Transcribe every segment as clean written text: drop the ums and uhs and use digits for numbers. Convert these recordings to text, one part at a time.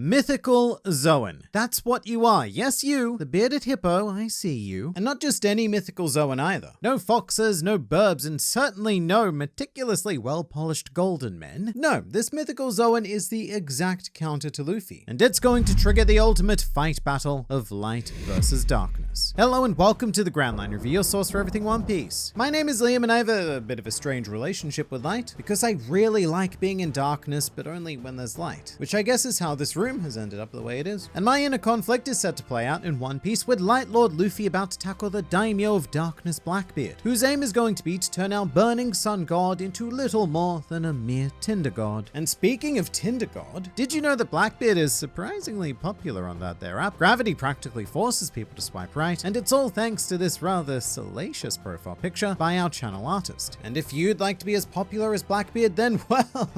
Mythical Zoan. That's what you are. Yes, you, the bearded hippo, I see you. And not just any mythical Zoan either. No foxes, no burbs, and certainly no meticulously well-polished golden men. No, this mythical Zoan is the exact counter to Luffy. And it's going to trigger the ultimate fight battle of light versus darkness. Hello and welcome to the Grand Line Review, your source for everything One Piece. My name is Liam and I have a bit of a strange relationship with light because I really like being in darkness, but only when there's light. Which I guess is how this room has ended up the way it is. And my inner conflict is set to play out in One Piece with Light Lord Luffy about to tackle the Daimyo of Darkness Blackbeard, whose aim is going to be to turn our burning sun god into little more than a mere Tinder god. And speaking of Tinder god, did you know that Blackbeard is surprisingly popular on that there app? Gravity practically forces people to swipe right, and it's all thanks to this rather salacious profile picture by our channel artist. And if you'd like to be as popular as Blackbeard, then well,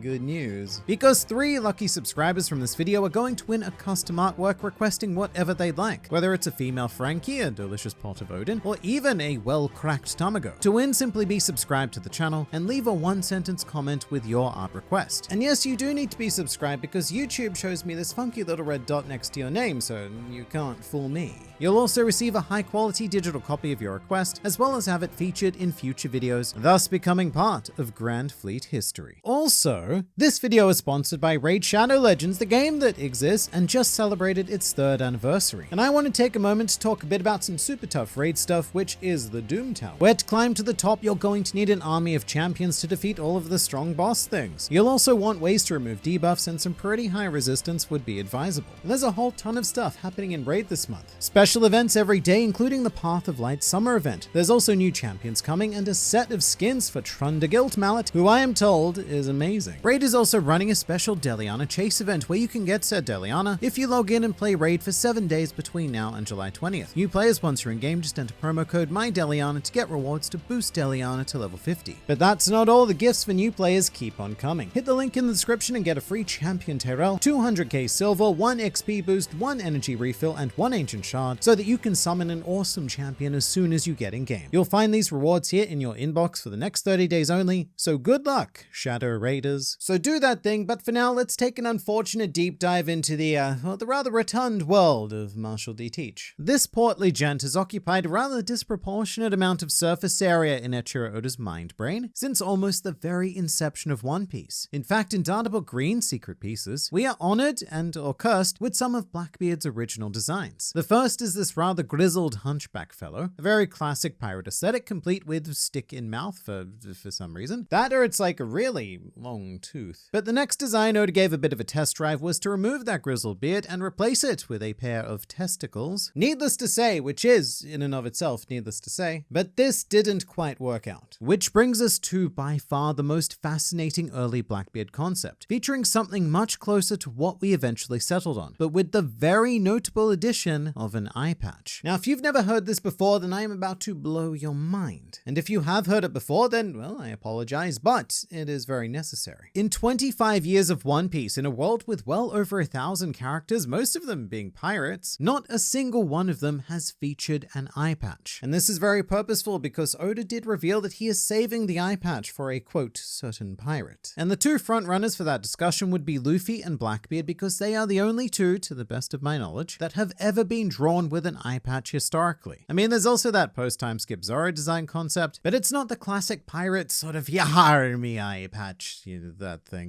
good news. Because 3 lucky subscribers from this video are going to win a custom artwork requesting whatever they'd like, whether it's a female Frankie, a delicious pot of Odin, or even a well-cracked Tamago. To win, simply be subscribed to the channel and leave a 1-sentence comment with your art request. And yes, you do need to be subscribed because YouTube shows me this funky little red dot next to your name, so you can't fool me. You'll also receive a high-quality digital copy of your request, as well as have it featured in future videos, thus becoming part of Grand Fleet history. Also, this video is sponsored by Raid Shadow Legends, the game that exists and just celebrated its 3rd anniversary. And I want to take a moment to talk a bit about some super tough raid stuff, which is the Doom Tower. Where to climb to the top, you're going to need an army of champions to defeat all of the strong boss things. You'll also want ways to remove debuffs, and some pretty high resistance would be advisable. And there's a whole ton of stuff happening in Raid this month. Special events every day, including the Path of Light summer event. There's also new champions coming and a set of skins for Trundergilt Mallet, who I am told is amazing. Raid is also running a special Deliana chase event where you can get said Deliana if you log in and play Raid for 7 days between now and July 20th. New players, once you're in game, just enter promo code MyDeliana to get rewards to boost Deliana to level 50. But that's not all. The gifts for new players keep on coming. Hit the link in the description and get a free champion Tyrell, 200k silver, 1 XP boost, 1 energy refill, and 1 ancient shard, so that you can summon an awesome champion as soon as you get in game. You'll find these rewards here in your inbox for the next 30 days only, so good luck, Shadow Raiders. So do that thing, but for now, let's take an unfortunate deep dive into the rather rotund world of Marshall D. Teach. This portly gent has occupied a rather disproportionate amount of surface area in Eiichiro Oda's mind brain since almost the very inception of One Piece. In fact, in Databook Green Secret Pieces, we are honored or cursed with some of Blackbeard's original designs. The first is this rather grizzled hunchback fellow, a very classic pirate aesthetic complete with stick in mouth for some reason. That or it's like a really long tooth. But the next design Oda gave a bit of a test drive was to remove that grizzled beard and replace it with a pair of testicles. Needless to say, which is, in and of itself, needless to say, but this didn't quite work out. Which brings us to, by far, the most fascinating early Blackbeard concept, featuring something much closer to what we eventually settled on, but with the very notable addition of an eye patch. Now, if you've never heard this before, then I am about to blow your mind. And if you have heard it before, then, well, I apologize, but it is very necessary. In 25 years of One Piece, in a world with well over 1,000 characters, most of them being pirates, not a single one of them has featured an eye patch. And this is very purposeful because Oda did reveal that he is saving the eye patch for a, quote, certain pirate. And the 2 frontrunners for that discussion would be Luffy and Blackbeard because they are the only 2, to the best of my knowledge, that have ever been drawn with an eye patch historically. I mean, there's also that post-time skip Zoro design concept, but it's not the classic pirate sort of yar me eye patch, that thing,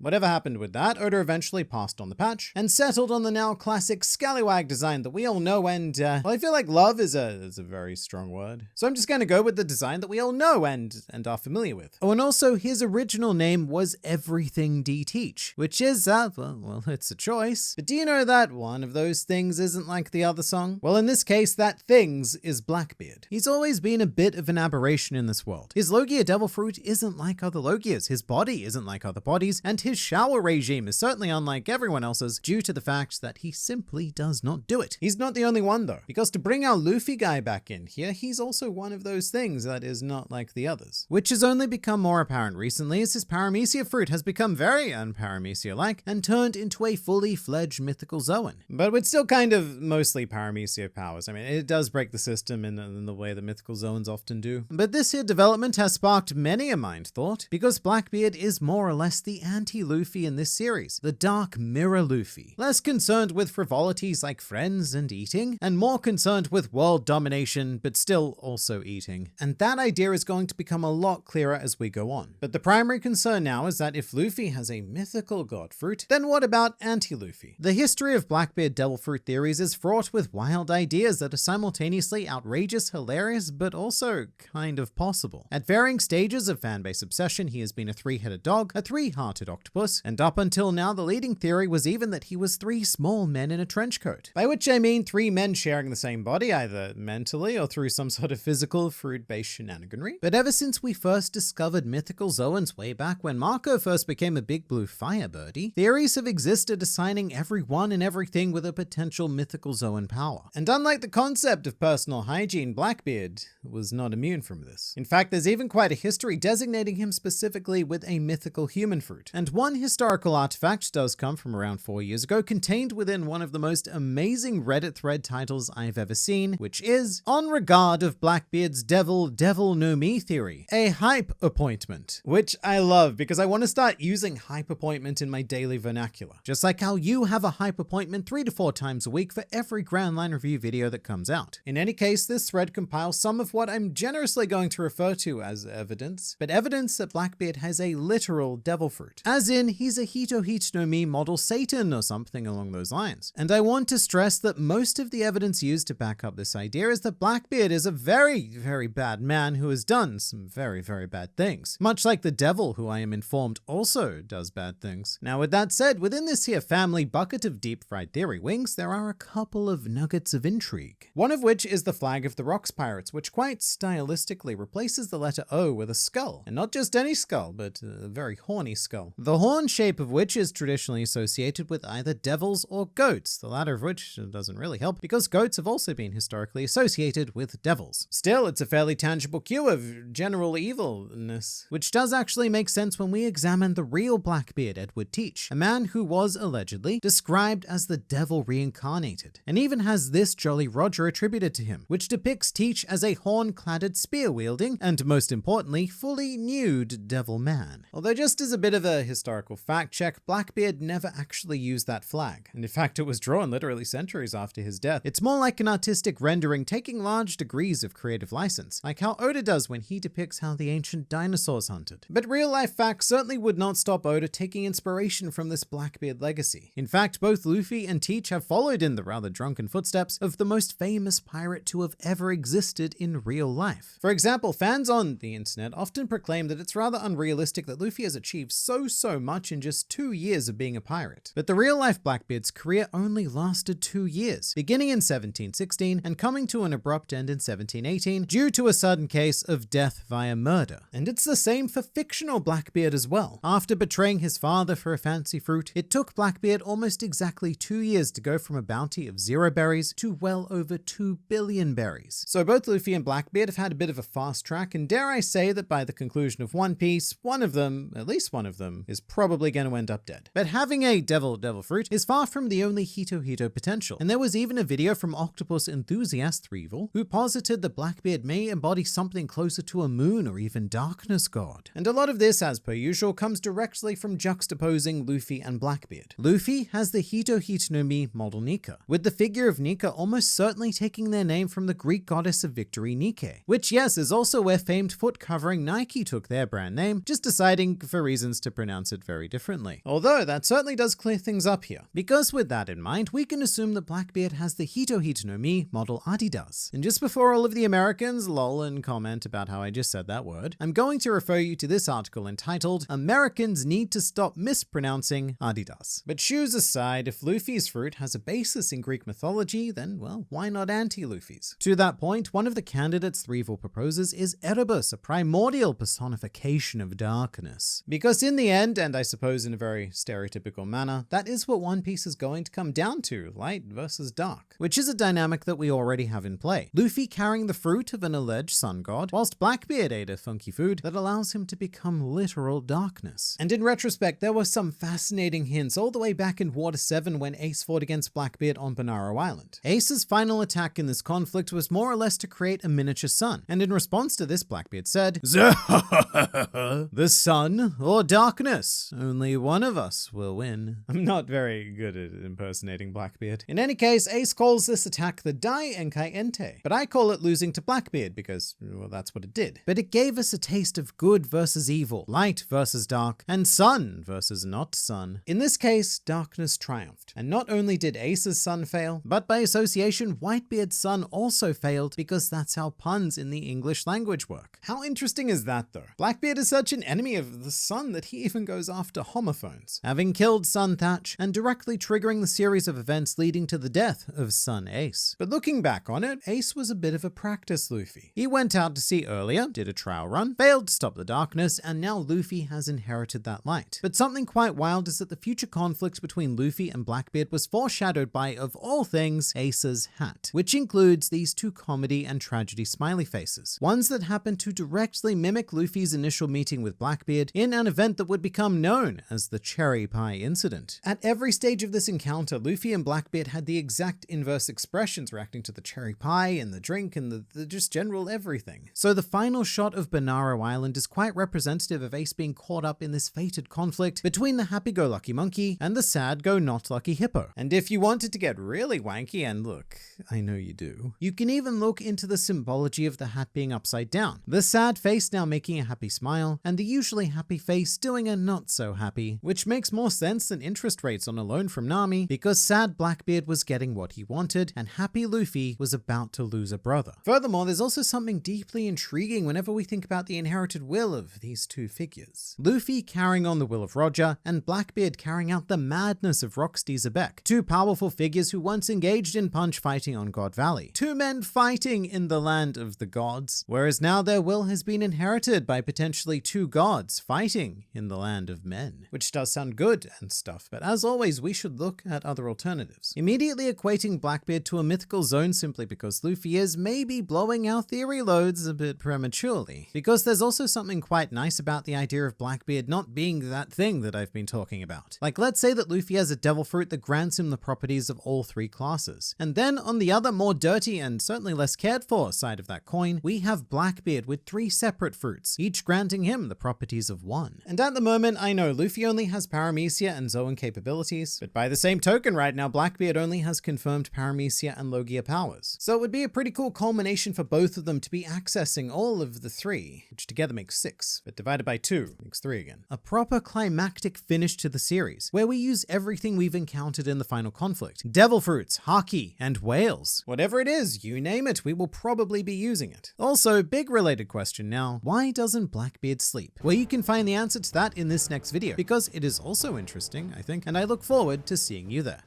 Whatever happened with that, Oda eventually passed on the patch and settled on the now classic scallywag design that we all know and, well, I feel like love is a very strong word. So I'm just going to go with the design that we all know and are familiar with. Oh, and also his original name was Everything D. Teach, which is, well, it's a choice. But do you know that one of those things isn't like the other song? Well, in this case, that things is Blackbeard. He's always been a bit of an aberration in this world. His Logia Devil Fruit isn't like other Logias, his body isn't like other bodies, and his shower regime is certainly unlike everyone else's due to the fact that he simply does not do it. He's not the only one though, because to bring our Luffy guy back in here, he's also one of those things that is not like the others. Which has only become more apparent recently as his Paramecia fruit has become very un-Paramecia-like and turned into a fully fledged mythical Zoan. But with still kind of mostly Paramecia powers. I mean, it does break the system in the way the mythical Zoans often do. But this here development has sparked many a mind thought, because Blackbeard is more or less the anti-Luffy in this series. The the Dark Mirror Luffy, less concerned with frivolities like friends and eating, and more concerned with world domination, but still also eating. And that idea is going to become a lot clearer as we go on. But the primary concern now is that if Luffy has a mythical god fruit, then what about anti-Luffy? The history of Blackbeard devil fruit theories is fraught with wild ideas that are simultaneously outrageous, hilarious, but also kind of possible. At varying stages of fanbase obsession, he has been a three-headed dog, a three-hearted octopus, and up until now the leading theory was even that he was three small men in a trench coat. By which I mean three men sharing the same body, either mentally or through some sort of physical fruit-based shenaniganry. But ever since we first discovered mythical Zoans way back when Marco first became a big blue fire birdie, theories have existed assigning everyone and everything with a potential mythical Zoan power. And unlike the concept of personal hygiene, Blackbeard was not immune from this. In fact, there's even quite a history designating him specifically with a mythical human fruit. And one historical artifact does come from around 4 years ago, contained within one of the most amazing Reddit thread titles I've ever seen, which is On Regard of Blackbeard's Devil No Me theory, a hype appointment, which I love because I want to start using hype appointment in my daily vernacular. Just like how you have a hype appointment 3 to 4 times a week for every Grand Line review video that comes out. In any case, this thread compiles some of what I'm generously going to refer to as evidence, but evidence that Blackbeard has a literal devil fruit. As in, he's a Hito no Mi model Satan or something along those lines. And I want to stress that most of the evidence used to back up this idea is that Blackbeard is a very, very bad man who has done some very, very bad things. Much like the devil, who I am informed also does bad things. Now with that said, within this here family bucket of deep fried theory wings, there are a couple of nuggets of intrigue. One of which is the flag of the Rocks Pirates, which quite stylistically replaces the letter O with a skull. And not just any skull, but a very horny skull. The horn shape of which is traditionally associated with either devils or goats, the latter of which doesn't really help because goats have also been historically associated with devils. Still, it's a fairly tangible cue of general evilness, which does actually make sense when we examine the real Blackbeard, Edward Teach, a man who was allegedly described as the devil reincarnated, and even has this Jolly Roger attributed to him, which depicts Teach as a horn-cladded, spear-wielding, and most importantly, fully nude devil man. Although just as a bit of a historical fact check, Blackbeard never actually used that flag, and in fact it was drawn literally centuries after his death. It's more like an artistic rendering taking large degrees of creative license, like how Oda does when he depicts how the ancient dinosaurs hunted. But real-life facts certainly would not stop Oda taking inspiration from this Blackbeard legacy. In fact, both Luffy and Teach have followed in the rather drunken footsteps of the most famous pirate to have ever existed in real life. For example, fans on the internet often proclaim that it's rather unrealistic that Luffy has achieved so much in just 2 years of being a pirate. But the real-life Blackbeard's career only lasted 2 years, beginning in 1716 and coming to an abrupt end in 1718 due to a sudden case of death via murder. And it's the same for fictional Blackbeard as well. After betraying his father for a fancy fruit, it took Blackbeard almost exactly 2 years to go from a bounty of 0 berries to well over 2 billion berries. So both Luffy and Blackbeard have had a bit of a fast track, and dare I say that by the conclusion of One Piece, one of them, at least one of them, is probably going to end up dead. But having a devil fruit is far from the only Hito potential, and there was even a video from Octopus Enthusiast Threevil who posited that Blackbeard may embody something closer to a moon or even darkness god. And a lot of this, as per usual, comes directly from juxtaposing Luffy and Blackbeard. Luffy has the Hito no Mi model Nika, with the figure of Nika almost certainly taking their name from the Greek goddess of victory Nike, which yes is also where famed foot covering Nike took their brand name, just deciding for reasons to pronounce it very differently. Although that certainly does clear things up here, because with that in mind we can assume that Blackbeard has the Hito no Mi model Adidas. And just before all of the Americans lol and comment about how I just said that word, I'm going to refer you to this article entitled Americans Need to Stop Mispronouncing Adidas. But shoes aside, if Luffy's fruit has a basis in Greek mythology, then well, why not anti-Luffy's? To that point, one of the candidates Threevil proposes is Erebus, a primordial personification of darkness. Because in the end, and I suppose in a very stereotypical manner, that is what One Piece is going to come down to, light versus dark, which is a dynamic that we already have in play. Luffy carrying the fruit of an alleged sun god, whilst Blackbeard ate a funky food that allows him to become literal darkness. And in retrospect, there were some fascinating hints all the way back in Water 7 when Ace fought against Blackbeard on Bonaro Island. Ace's final attack in this conflict was more or less to create a miniature sun, and in response to this, Blackbeard said, "The sun or darkness? Only one of us us will win. I'm not very good at impersonating Blackbeard. In any case, Ace calls this attack the Dai Enkai Ente, but I call it losing to Blackbeard because, well, that's what it did. But it gave us a taste of good versus evil, light versus dark, and sun versus not sun. In this case, darkness triumphed, and not only did Ace's sun fail, but by association, Whitebeard's sun also failed because that's how puns in the English language work. How interesting is that though? Blackbeard is such an enemy of the sun that he even goes after homophones, having killed Sun Thatch and directly triggering the series of events leading to the death of Sun Ace. But looking back on it, Ace was a bit of a practice Luffy. He went out to sea earlier, did a trial run, failed to stop the darkness, and now Luffy has inherited that light. But something quite wild is that the future conflict between Luffy and Blackbeard was foreshadowed by, of all things, Ace's hat, which includes these two comedy and tragedy smiley faces, ones that happen to directly mimic Luffy's initial meeting with Blackbeard in an event that would become known as the Cherry Pie Incident. At every stage of this encounter, Luffy and Blackbeard had the exact inverse expressions reacting to the cherry pie and the drink and the just general everything. So the final shot of Banaro Island is quite representative of Ace being caught up in this fated conflict between the happy-go-lucky monkey and the sad-go-not-lucky hippo. And if you wanted to get really wanky, and look, I know you do, you can even look into the symbology of the hat being upside down. The sad face now making a happy smile, and the usually happy face doing a not so happy, which makes more sense than interest rates on a loan from Nami, because sad Blackbeard was getting what he wanted, and happy Luffy was about to lose a brother. Furthermore, there's also something deeply intriguing whenever we think about the inherited will of these two figures. Luffy carrying on the will of Roger, and Blackbeard carrying out the madness of Rocksteady Zebek, two powerful figures who once engaged in punch fighting on God Valley. Two men fighting in the land of the gods, whereas now their will has been inherited by potentially two gods fighting in the land of men, which does sound good and stuff, but as always, we should look at other alternatives. Immediately equating Blackbeard to a mythical zone simply because Luffy is maybe blowing our theory loads a bit prematurely, because there's also something quite nice about the idea of Blackbeard not being that thing that I've been talking about. Like, let's say that Luffy has a devil fruit that grants him the properties of all three classes, and then on the other, more dirty and certainly less cared for side of that coin, we have Blackbeard with three separate fruits, each granting him the properties of one. And at the moment, I know Luffy only has Paramecia and Zoan capabilities, but by the same token right now, Blackbeard only has confirmed Paramecia and Logia powers. So it would be a pretty cool culmination for both of them to be accessing all of the three, which together makes 6, but divided by 2 makes 3 again. A proper climactic finish to the series, where we use everything we've encountered in the final conflict. Devil fruits, haki, and whales. Whatever it is, you name it, we will probably be using it. Also, big related question now, why doesn't Blackbeard sleep? Well, you can find the answer to that in this next video, because it is also interesting, I think, and I look forward to seeing you there.